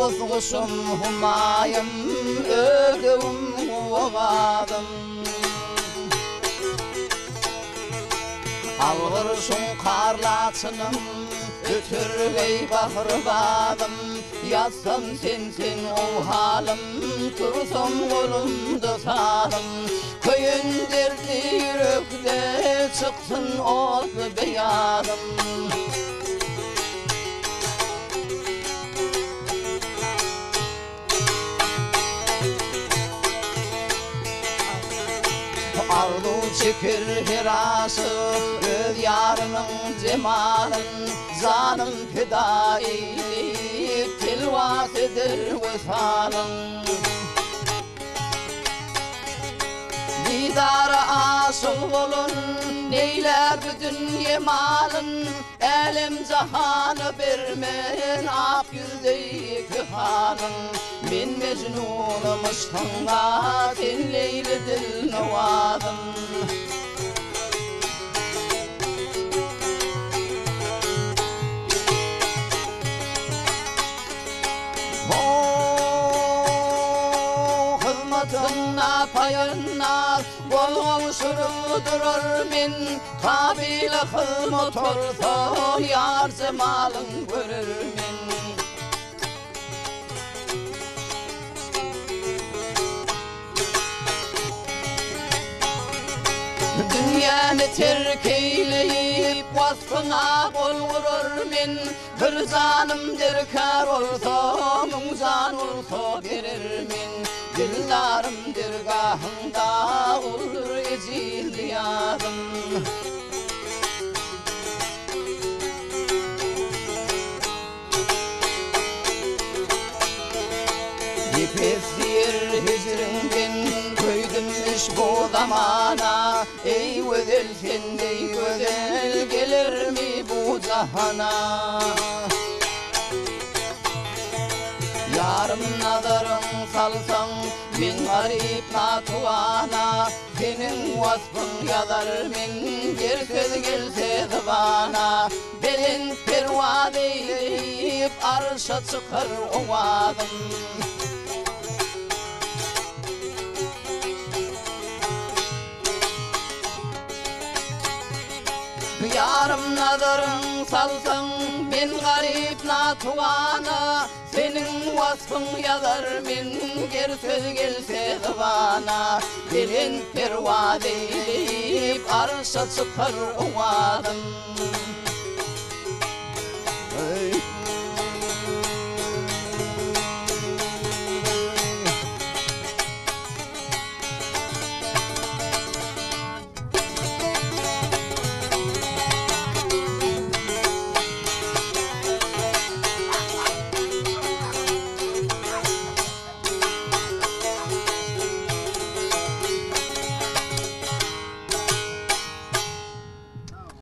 bozguşum humayım, ödüm olmadım. Algırşun karlaçınım, ötürgey bahırbadım. Yazsam sensin o halim, tursam kolumda sadım. Köyün derdi yürekte çıksın otlu beyadım. Ardu çekir hirası, öz yarının cemalın. Zanım feda eyleyip tilvas eder vesalın. Didara asıl olun, neyler bütün yemalın. Elim cahanı vermen, ak yüzdeyki halın. Men mecnunum aşkınla, sen Leyli dil nevadın. Hizmetine payına bol sürdürür men. Kabile hizmet olsa yar cemalın görür men. Dünyanı terk eyleyip vasfına bolgurur men. Bir canım derkar olsa, muzan olsa verir men. Dillarım dergahında olur ecil yadım. Yepesir hicrinden köydümüş bu zamana. Ey güzel sen ey güzel, gelir mi bu cahana? Yarım nazarın salsan, ben garip natuvana. Senin vasfın yazar men, gerçek gelse zıvana. Belin pervad eyleyip arşa çıkar ovadım. Yarım nazarın salsan, ben garip natuvana. Senin vasfın yazar men, ger söz gelse zıvana. Belin pervad eyleyip arşa çıkar ovadım.